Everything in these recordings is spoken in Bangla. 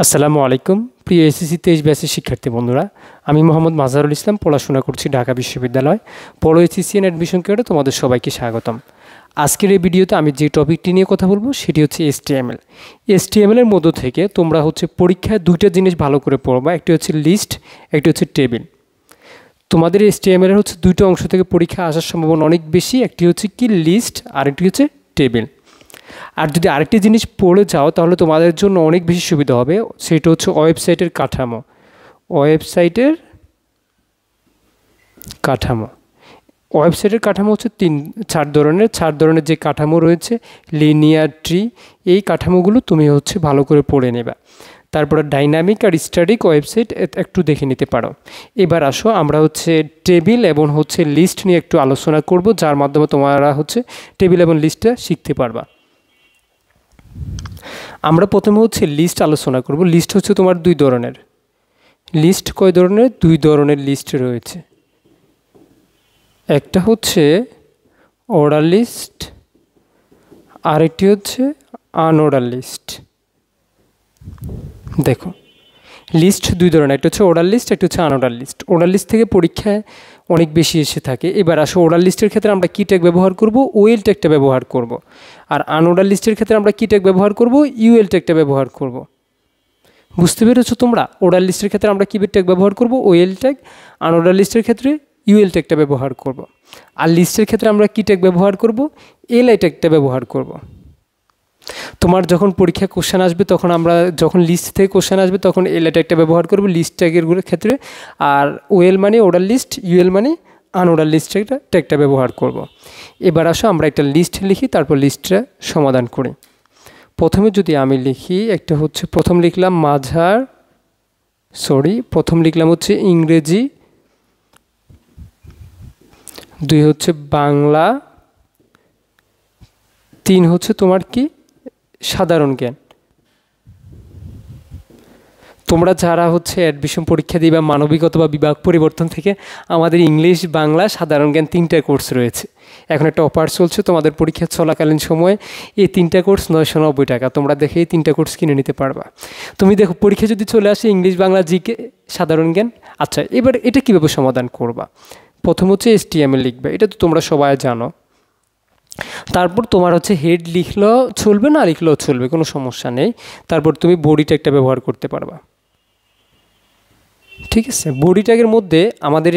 আসসালামু আলাইকুম প্রিয় এসএসসি 23 ব্যাচের শিক্ষার্থী বন্ধুরা, আমি মোহাম্মদ মাজহারুল ইসলাম পড়াশোনা করছি ঢাকা বিশ্ববিদ্যালয়। পড়ো এসএসসি এন্ড অ্যাডমিশন কেয়ারে তোমাদের সবাইকে স্বাগতম। আজকের এই ভিডিওতে আমি যে টপিকটি নিয়ে কথা বলবো সেটি হচ্ছে HTML। HTML এর মধ্য থেকে তোমরা পরীক্ষায় দুইটা জিনিস ভালো করে পড়বা, একটি হচ্ছে লিস্ট, একটি হচ্ছে টেবিল। তোমাদের HTML এর দুইটা অংশ থেকে পরীক্ষা আসার সম্ভাবনা অনেক বেশি, একটি হচ্ছে কি লিস্ট আর একটি হচ্ছে টেবিল। আর যদি আরেকটি জিনিস পড়ে যাও তাহলে তোমাদের জন্য অনেক বেশি সুবিধা হবে, সেটা হচ্ছে ওয়েবসাইটের কাঠামো। ওয়েবসাইটের কাঠামো হচ্ছে চার ধরনের যে কাঠামো রয়েছে, লিনিয়ার ট্রি, এই কাঠামোগুলো তুমি ভালো করে পড়ে নেবা। তারপরে ডাইনামিক আর স্ট্যাটিক ওয়েবসাইট একটু দেখে নিতে পারো। এবার আসো আমরা টেবিল এবং লিস্ট নিয়ে একটু আলোচনা করব, যার মাধ্যমে তোমরা টেবিল এবং লিস্টটা শিখতে পারবা। আমরা প্রথমে লিস্ট আলোচনা করব। লিস্ট তোমার দুই ধরনের। লিস্ট কয় ধরনের? দুই ধরনের লিস্ট রয়েছে। একটা অর্ডার লিস্ট, আরেকটি আনঅর্ডার লিস্ট। দেখো, লিস্ট দুই ধরনের, একটা অর্ডার লিস্ট, একটা আনঅর্ডার লিস্ট। অর্ডার লিস্ট থেকে পরীক্ষায় অনেক বেশি এসে থাকে। এবার আসো অর্ডার লিস্টের ক্ষেত্রে আমরা কি ট্যাগ ব্যবহার করব? ওএল ট্যাগটা ব্যবহার করব। আর আনঅর্ডার লিস্টের ক্ষেত্রে আমরা কি ট্যাগ ব্যবহার করব? ইউএল ট্যাগটা ব্যবহার করব। বুঝতে পেরেছো তোমরা? অর্ডার লিস্টের ক্ষেত্রে আমরা কি ট্যাগ ব্যবহার করব? OL tag. আনঅর্ডার লিস্টের ক্ষেত্রে ইউএল ট্যাগটা ব্যবহার করব। আর লিস্টের ক্ষেত্রে আমরা কি ট্যাগ ব্যবহার করব? এলআই ট্যাগটা ব্যবহার করব। তোমার যখন পরীক্ষা কোশ্চেন আসবে তখন আমরা যখন লিস্ট থেকে কোশ্চেন আসবে তখন এলআই ট্যাগটা ব্যবহার করব লিস্ট ট্যাগের ক্ষেত্রে। আর ওএল মানে অর্ডার লিস্ট, ইউএল মানে আনঅর্ডার লিস্ট ট্যাগটা ব্যবহার করব। এবার আসো আমরা একটা লিস্ট লিখি, তারপর লিস্টটা সমাধান করি। প্রথমে যদি আমি লিখি, একটা প্রথম লিখলাম প্রথম লিখলাম ইংরেজি, দুই বাংলা, তিন তোমার কি সাধারণ জ্ঞান। তোমরা যারা অ্যাডমিশন পরীক্ষা দিবা মানবিক অথবা বিভাগ পরিবর্তন থেকে, আমাদের ইংলিশ, বাংলা, সাধারণ জ্ঞান তিনটা কোর্স রয়েছে। এখন একটা অফার চলছে তোমাদের পরীক্ষা চলাকালীন সময়ে, এই তিনটা কোর্স 990 টাকা। তোমরা দেখে এই তিনটা কোর্স কিনে নিতে পারবা। তুমি দেখো পরীক্ষা যদি চলে আসে ইংলিশ, বাংলা, জিকে, সাধারণ জ্ঞান। আচ্ছা, এবার এটা কীভাবে সমাধান করবা? প্রথম HTML লিখবে, এটা তো তোমরা সবাই জানো। তারপর তোমার হেড লিখলেও চলবে, না লিখলেও চলবে, কোনো সমস্যা নেই। তারপর তুমি বডি ট্যাগটা ব্যবহার করতে পারবা। ঠিক আছে, বডি ট্যাগের মধ্যে আমাদের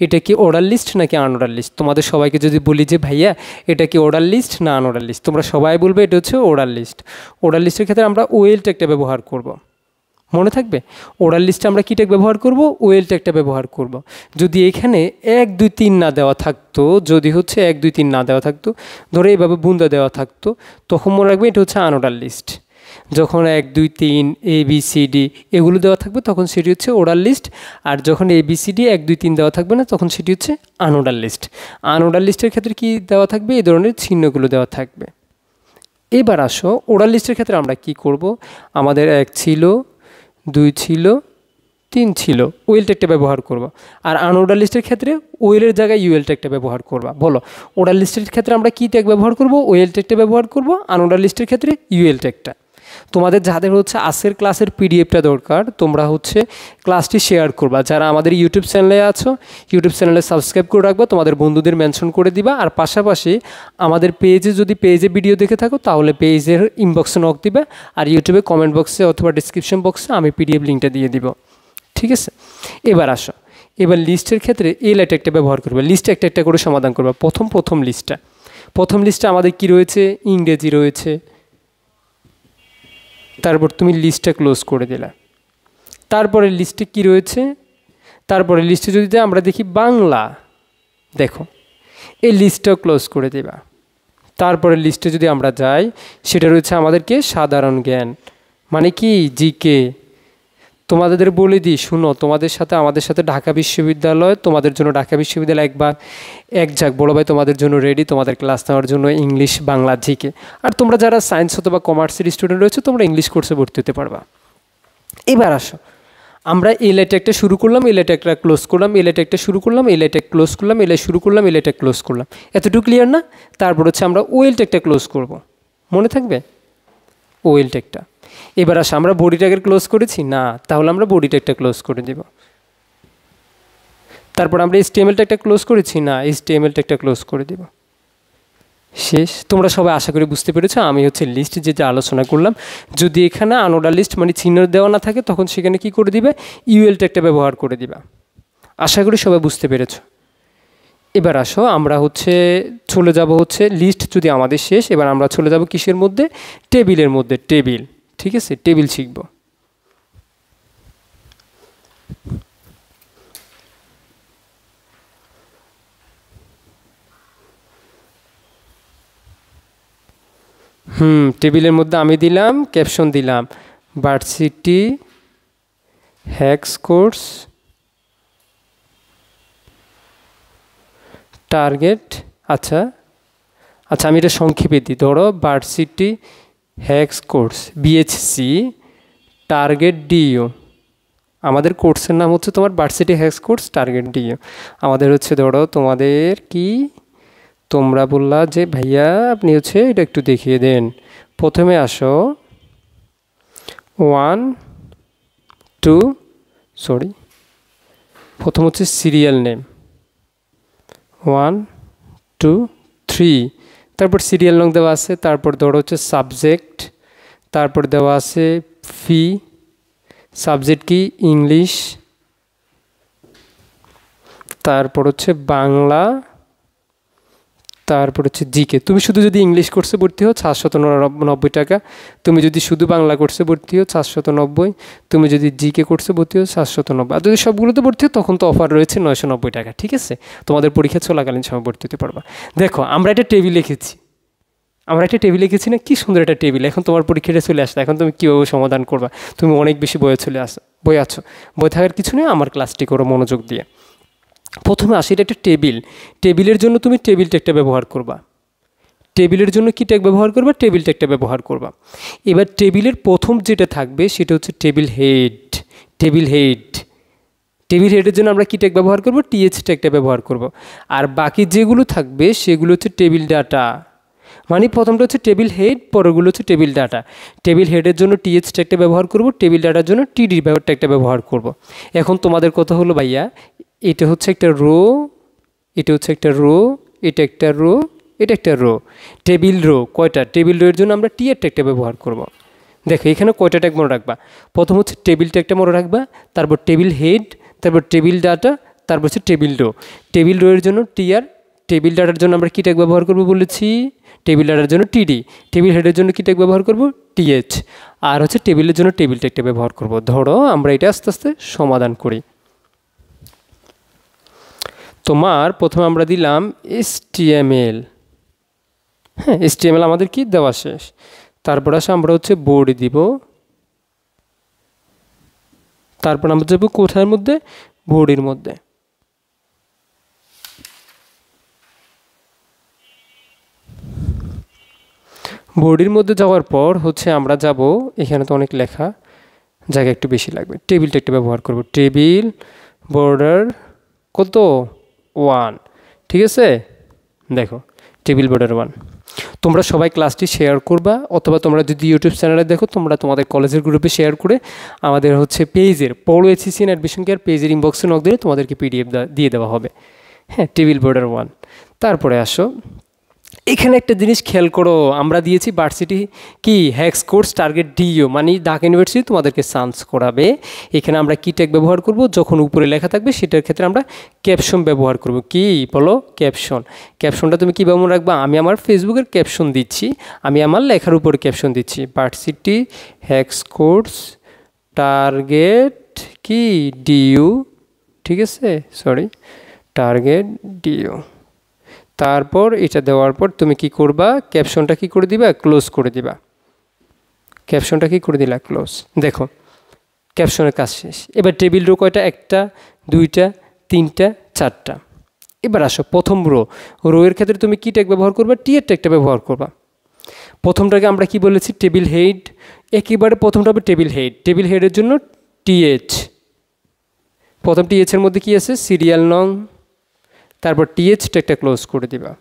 এটা কি অর্ডার লিস্ট নাকি আনঅর্ডার লিস্ট? তোমাদের সবাইকে যদি বলি যে ভাইয়া এটা কি অর্ডার লিস্ট না আনঅর্ডার লিস্ট, তোমরা সবাই বলবে এটা অর্ডার লিস্ট। অর্ডার লিস্টের ক্ষেত্রে আমরা ওএল ট্যাগটা ব্যবহার করব। মনে থাকবে, অর্ডার লিস্টে আমরা কী ট্যাগ ব্যবহার করব? ওএল ট্যাগটা ব্যবহার করব। যদি এখানে 1 2 3 না দেওয়া থাকতো, যদি 1 2 3 না দেওয়া থাকতো, ধরো এইভাবে বুন্দা দেওয়া থাকতো, তখন মনে রাখবে এটা আনঅর্ডার লিস্ট। যখন 1 2 3 ABCD এগুলো দেওয়া থাকবে তখন সেটি অর্ডার লিস্ট। আর যখন ABCD 1 2 3 দেওয়া থাকবে না তখন সেটি আনঅর্ডার লিস্ট। আনঅর্ডার লিস্টের ক্ষেত্রে কি দেওয়া থাকবে? এই ধরনের চিহ্নগুলো দেওয়া থাকবে। এবার আসো অর্ডার লিস্টের ক্ষেত্রে আমরা কি করব? আমাদের 1 ছিল, 2 ছিল, 3 ছিল, ওয়েল ট্যাগটা ব্যবহার করব। আর আনঅর্ডার লিস্টের ক্ষেত্রে ওয়েলের জায়গায় ইউএল ট্যাগটা ব্যবহার করবা। বলো, অর্ডার লিস্টের ক্ষেত্রে আমরা কি ট্যাগ ব্যবহার করব? ওয়েল ট্যাগটা ব্যবহার করব। আনঅর্ডার লিস্টের ক্ষেত্রে ইউএল ট্যাগটা। তোমাদের যাদের আজকের ক্লাসের পিডিএফটা দরকার, তোমরা ক্লাসটি শেয়ার করবা। যারা আমাদের ইউটিউব চ্যানেলে আছো, ইউটিউব চ্যানেলে সাবস্ক্রাইব করে রাখবা, তোমাদের বন্ধুদের মেনশন করে দিবা। আর পাশাপাশি আমাদের যদি পেজে ভিডিও দেখে থাকো তাহলে পেজের ইনবক্সে নক দিবা, আর ইউটিউবে কমেন্ট বক্সে অথবা ডিসক্রিপশন বক্সে আমি পিডিএফ লিঙ্কটা দিয়ে দিব। ঠিক আছে, এবার আসো, এবার লিস্টের ক্ষেত্রে এলআই ট্যাগটা ব্যবহার করবে। লিস্ট একটা একটা করে সমাধান করবা। প্রথম লিস্টটা আমাদের কি রয়েছে? ইংরেজি রয়েছে। তারপর তুমি লিস্টটা ক্লোজ করে দিলা। তারপরে লিস্টে কি রয়েছে? তারপরে লিস্টে যদি আমরা দেখি বাংলা, দেখো এই লিস্টটাও ক্লোজ করে দেবা। তারপরে লিস্টে যদি আমরা যাই, সেটা রয়েছে আমাদেরকে সাধারণ জ্ঞান, মানে কি জিকে। তোমাদের বলে দিই, শুনো, আমাদের সাথে ঢাকা বিশ্ববিদ্যালয়, তোমাদের জন্য ঢাকা বিশ্ববিদ্যালয় এক ঝাঁক বড় ভাই তোমাদের জন্য রেডি, তোমাদের ক্লাস নেওয়ার জন্য ইংলিশ, বাংলা, জিকে। আর তোমরা যারা সায়েন্স অথবা কমার্সের স্টুডেন্ট রয়েছে তোমরা ইংলিশ কোর্সে ভর্তি হতে পারবা। এবার আসো, আমরা এলআই ট্যাগটা শুরু করলাম, এলআই ট্যাগটা ক্লোজ করলাম, এলআই ট্যাগটা শুরু করলাম, এলআই ট্যাগ ক্লোজ করলাম, এলআই শুরু করলাম, এলআই ট্যাগ ক্লোজ করলাম। এতটুকু ক্লিয়ার না? তারপর আমরা ওএল ট্যাগটা ক্লোজ করব। মনে থাকবে ওএল ট্যাগটা। এবার আসো আমরা বডি ট্যাগের ক্লোজ করেছি না, তাহলে আমরা বডি ট্যাগটা ক্লোজ করে দিব। তারপর আমরা HTML ট্যাগটা ক্লোজ করেছি না, HTML ট্যাগটা ক্লোজ করে দিব। শেষ। তোমরা সবাই আশা করি বুঝতে পেরেছো আমি হচ্ছে লিস্ট যেটা আলোচনা করলাম। যদি এখানে আনঅর্ডার লিস্ট মানে চিহ্ন দেওয়া না থাকে তখন সেখানে কি করে দিবে, UL ট্যাগটা ব্যবহার করে দিবা। আশা করি সবাই বুঝতে পেরেছো। এবার আসো আমরা হচ্ছে চলে যাব হচ্ছে লিস্ট যদি আমাদের শেষ, এবার আমরা চলে যাব কিসের মধ্যে, টেবিলের মধ্যে। টেবিল, ঠিক আছে, টেবিল শিখব। টেবিলের মধ্যে আমি দিলাম ক্যাপশন দিলাম ভার্সিটি হ্যাক্স কোর্স টার্গেট। আচ্ছা আচ্ছা আমি এটা সংক্ষেপে দিই, ধরো varsity hacks course BHC target DU। আমাদের কোর্সের নাম হচ্ছে তোমার varsity hacks course target DU। আমাদের হচ্ছে ধরো তোমাদের কি, তোমরা বললা যে ভাইয়া আপনি হচ্ছে এটা একটু দেখিয়ে দেন। প্রথমে আসো 1 2 সরি প্রথম হচ্ছে সিরিয়াল নেম 1 2 3, তারপর সিরিয়াল নং দেওয়া আছে, তারপর ধরো হচ্ছে সাবজেক্ট, তারপর দেওয়া আছে ফি, সাবজেক্ট কি ইংলিশ, তারপর হচ্ছে বাংলা, তারপর হচ্ছে জিকে। তুমি শুধু যদি ইংলিশ কোর্সে ভর্তি হও 790 টাকা, তুমি যদি শুধু বাংলা কোর্সে ভর্তি হও 790, তুমি যদি জিকে কোর্সে ভর্তি হও 790, আর যদি সবগুলোতে ভর্তি হও তখন তো অফার রয়েছে 990 টাকা। ঠিক আছে, তোমাদের পরীক্ষা চলাকালীন সময় ভর্তি হতে পারবা। দেখো আমরা একটা টেবিল লিখেছি, আমরা একটা টেবিল লিখেছি না, কি সুন্দর একটা টেবিল। এখন তোমার পরীক্ষাটা চলে আসছে, এখন তুমি কীভাবে সমাধান করবা? তুমি অনেক বেশি বই আছো, বই থাকার কিছু নেই, আমার ক্লাসটি করো মনোযোগ দিয়ে। প্রথমে আসি এটা একটা টেবিল, টেবিলের জন্য তুমি টেবিল ট্যাগটা ব্যবহার করবা। টেবিলের জন্য কি ট্যাগ ব্যবহার করবা, টেবিল ট্যাগটা ব্যবহার করবা। এবার টেবিলের প্রথম যেটা থাকবে সেটা হচ্ছে table head. Table head, table হেডের জন্য আমরা কি ট্যাগ ব্যবহার করব, TH ট্যাগটা ব্যবহার করব। আর বাকি যেগুলো থাকবে সেগুলো হচ্ছে টেবিল ডাটা, মানে প্রথমটা হচ্ছে টেবিল হেড, পরেরগুলো হচ্ছে টেবিল ডাটা। টেবিল হেডের জন্য TH ট্যাগটা ব্যবহার করব, টেবিল ডাটার জন্য TD ট্যাগটা ব্যবহার করব। এখন তোমাদের কথা হলো ভাইয়া এটা হচ্ছে একটা রো, এটা হচ্ছে একটা রো, এটা একটা রো, এটা একটা রো। টেবিল রো কয়টা, টেবিল রো এর জন্য আমরা টি এর ট্যাগটা ব্যবহার করব। দেখো এখানে কয়টা ট্যাগ মনে রাখবা, প্রথম হচ্ছে টেবিল ট্যাগটা মনে রাখবা, তারপর টেবিল হেড, তারপর টেবিল ডাটা, তারপর হচ্ছে টেবিল রো। টেবিল রো এর জন্য TR, টেবিল ডাটার জন্য আমরা কী ট্যাগ ব্যবহার করব বলেছি, টেবিল ডাটার জন্য TD, টেবিল হেডের জন্য কী ট্যাগ ব্যবহার করব TH, আর হচ্ছে টেবিলের জন্য টেবিল ট্যাগটা ব্যবহার করব। ধরো আমরা এটা আস্তে আস্তে সমাধান করি। তোমার প্রথমে আমরা দিলাম HTML, হ্যাঁ HTML আমাদের কি দেওয়া শেষ। তারপর আসে আমরা হচ্ছে বোর্ড দিব, তারপর আমরা যাবো কোথার মধ্যে, বোর্ডের মধ্যে। বোর্ডের মধ্যে যাওয়ার পর হচ্ছে আমরা যাব, এখানে তো অনেক লেখা, জায়গা একটু বেশি লাগবে, টেবিলটা একটু ব্যবহার করব। টেবিল বর্ডার কত 1, ঠিক আছে, দেখো টেবিল বর্ডার 1। তোমরা সবাই ক্লাসটি শেয়ার করবা, অথবা তোমরা যদি ইউটিউব চ্যানেলে দেখো তোমরা তোমাদের কলেজের গ্রুপে শেয়ার করে আমাদের হচ্ছে পেজের পড়ো HCC অ্যাডমিশন কেয়ার পেজের ইনবক্সে নক দিলে তোমাদেরকে PDF দিয়ে দেওয়া হবে। হ্যাঁ টেবিল বর্ডার 1। তারপরে আসো এখানে একটা জিনিস খেয়াল করো, আমরা দিয়েছি ভার্সিটি কি হ্যাক্স কোর্স টার্গেট DU, মানে ঢাকা ইউনিভার্সিটি তোমাদেরকে চান্স করাবে। এখানে আমরা কি ট্যাগ ব্যবহার করব, যখন উপরে লেখা থাকবে সেটার ক্ষেত্রে আমরা ক্যাপশন ব্যবহার করব। কি বলো, ক্যাপশন। ক্যাপশনটা তুমি কী ব্যবহার রাখবা, আমি আমার ফেসবুকের ক্যাপশন দিচ্ছি, আমি আমার লেখার উপরে ক্যাপশন দিচ্ছি, ভার্সিটি হ্যাক্স কোর্স টার্গেট কি DU, ঠিক আছে, সরি টার্গেট DU। তারপর এটা দেওয়ার পর তুমি কি করবা, ক্যাপশনটা কি করে দিবা, ক্লোজ করে দিবা। ক্যাপশনটা কি করে দিলা, ক্লোজ। দেখো ক্যাপশনের কাজ শেষ। এবার টেবিল রো কয়টা, 1টা 2টা 3টা 4টা। এবার আসো প্রথম রো, রো এর ক্ষেত্রে তুমি কি ট্যাগ ব্যবহার করবা, টি এর ট্যাগটা ব্যবহার করবা। প্রথমটাকে আমরা কি বলেছি, টেবিল হেড, একেবারে প্রথমটা হবে টেবিল হেড, টেবিল হেডের জন্য TH। প্রথম TH এর মধ্যে কি আছে, সিরিয়াল নং, তারপর TH ট্যাগটা ক্লোজ করে দিবা।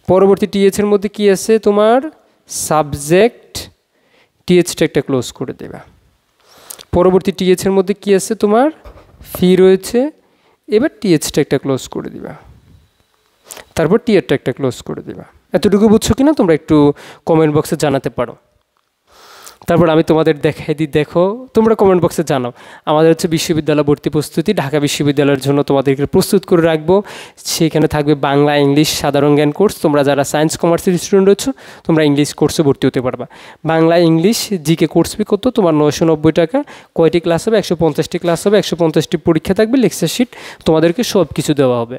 পরবর্তী TH এর মধ্যে কি আছে তোমার, সাবজেক্ট, টিএচটা একটা ক্লোজ করে দেবা। পরবর্তী টিএচের মধ্যে কি আছে তোমার ফি রয়েছে, এবার টিএচটা একটা ক্লোজ করে দিবা, তারপর টিয়ারটা একটা ক্লোজ করে দিবা। এতটুকু বুঝছো কিনা তোমরা একটু কমেন্ট বক্সে জানাতে পারো। তারপর আমি তোমাদের দেখাই দিই, দেখো তোমরা কমেন্ট বক্সে জানাও। আমাদের হচ্ছে বিশ্ববিদ্যালয় ভর্তি প্রস্তুতি, ঢাকা বিশ্ববিদ্যালয়ের জন্য তোমাদেরকে প্রস্তুত করে রাখবো। সেখানে থাকবে বাংলা ইংলিশ সাধারণ জ্ঞান কোর্স। তোমরা যারা সায়েন্স কমার্সের স্টুডেন্ট রয়েছো তোমরা ইংলিশ কোর্সে ভর্তি হতে পারবা। Bangla English GK course fee কত তোমার 990 টাকা। কয়টি ক্লাস হবে? 150টি ক্লাস হবে, 150টি পরীক্ষা থাকবে, লেকচার শিট, তোমাদেরকে সব কিছু দেওয়া হবে।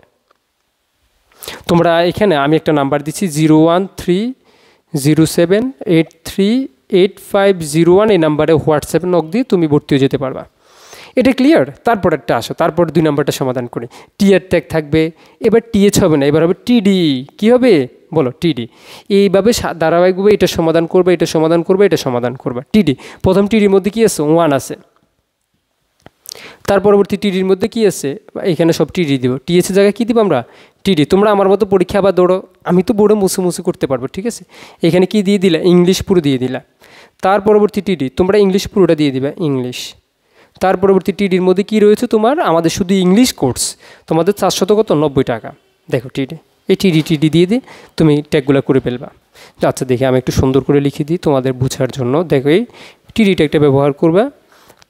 তোমরা এখানে আমি একটা নাম্বার দিচ্ছি 01307838501, এই নাম্বারে হোয়াটসঅ্যাপে নক দিয়ে তুমি ভর্তি হয়ে যেতে পারবা। এটা ক্লিয়ার? তারপর একটা আসো, তারপর 2 নাম্বারটা সমাধান করি। টিয়ার ট্যাগ থাকবে, এবার টিএচ হবে না, এবার হবে টিডি। কি হবে বলো? টিডি। এইভাবে ধারাবাহিকভাবে এটা সমাধান করবে, এটা সমাধান করবে, এটা সমাধান করবে। টিডি, প্রথম টিডির মধ্যে কি আছে? 1 আছে। তার পরবর্তী টিডির মধ্যে কি আছে? এখানে সব টিডি দিব। টিএসের জায়গায় কী দিব আমরা? টিডি। তোমরা আমার মতো পরীক্ষা আবার দৌড়ো, আমি তো বোর্ডে মুছে করতে পারবো, ঠিক আছে? এখানে কি দিয়ে দিলা? ইংলিশ পুরো দিয়ে দিলা। তার পরবর্তী টিডি তোমরা ইংলিশ পুরোটা দিয়ে দিবা, ইংলিশ। তার পরবর্তী টিডির মধ্যে কি রয়েছে তোমার? আমাদের শুধু ইংলিশ কোর্স, তোমাদের 490 টাকা। দেখো টিডি, এই টিডি দিয়ে দিয়ে তুমি ট্যাগগুলো করে ফেলবা। আচ্ছা দেখি আমি একটু সুন্দর করে লিখে দিই তোমাদের বোঝার জন্য। দেখো এই টিডি ট্যাগটা ব্যবহার করবা,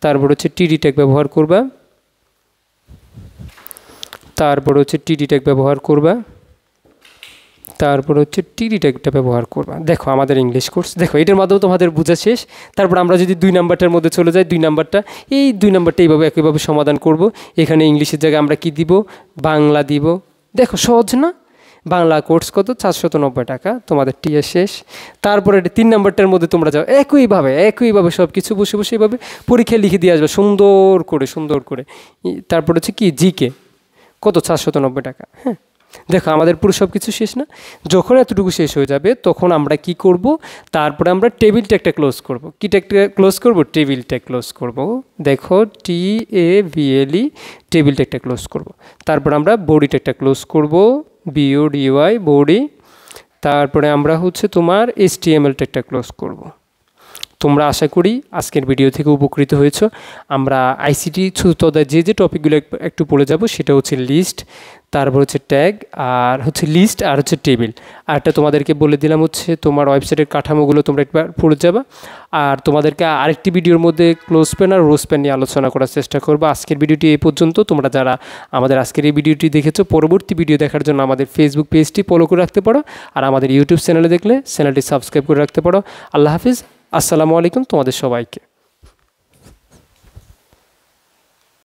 তারপর হচ্ছে টিডি ট্যাগ ব্যবহার করবা, তারপর হচ্ছে টিডি ট্যাগ ব্যবহার করবা, তারপর হচ্ছে টিডি ট্যাগটা ব্যবহার করবা। দেখো আমাদের ইংলিশ কোর্স, দেখো এটার মাধ্যমে তোমাদের বোঝা শেষ। তারপর আমরা যদি 2 নাম্বারটার মধ্যে চলে যাই, 2 নাম্বারটা এই 2 নাম্বারটা এইভাবে একইভাবে সমাধান করব। এখানে ইংলিশের জায়গায় আমরা কি দিব? বাংলা দিব। দেখো সহজ না? বাংলা কোর্স কত? 490 টাকা, তোমাদের টিএ শেষ। তারপরে 3 নাম্বারটার মধ্যে তোমরা যাও, একইভাবে সব কিছু বসে এইভাবে পরীক্ষায় লিখে দিয়ে আসবে সুন্দর করে। তারপর হচ্ছে কি জিকে কত? 490 টাকা। হ্যাঁ, দেখো আমাদের পুরো সব কিছু শেষ না? যখন এতটুকু শেষ হয়ে যাবে তখন আমরা কি করব? তারপরে আমরা টেবিল ট্যাগটা ক্লোজ করব। কি ট্যাগটা ক্লোজ করব? টেবিল ট্যাগ ক্লোজ করব। দেখো TABLE, টেবিল ট্যাগটা ক্লোজ করব। তারপর আমরা বডি ট্যাগটা ক্লোজ করব, BODY, বডি। তারপরে আমরা হচ্ছে তোমার HTML ট্যাগটা ক্লোজ করব। তোমরা আশা করি আজকের ভিডিও থেকে উপকৃত হয়েছো। আমরা আইসিটি ছুতোদায় যে টপিকগুলো একটু পড়ে যাব সেটা হচ্ছে লিস্ট, তারপর হচ্ছে ট্যাগ, আর হচ্ছে লিস্ট, আর হচ্ছে টেবিল। আরটা তোমাদেরকে বলে দিলাম হচ্ছে তোমার ওয়েবসাইটের কাঠামোগুলো তোমরা একবার পড়ে যাবা। আর তোমাদেরকে আরেকটি ভিডিওর মধ্যে ক্লোজ পেন আর রোজ পেন নিয়ে আলোচনা করার চেষ্টা করবো। আজকের ভিডিওটি এই পর্যন্ত। তোমরা যারা আমাদের আজকের এই ভিডিওটি দেখেছো, পরবর্তী ভিডিও দেখার জন্য আমাদের ফেসবুক পেজটি ফলো করে রাখতে পারো, আর আমাদের ইউটিউব চ্যানেলে দেখলে চ্যানেলটি সাবস্ক্রাইব করে রাখতে পারো। আল্লাহ হাফিজ, আসসালামু আলাইকুম তোমাদের সবাইকে।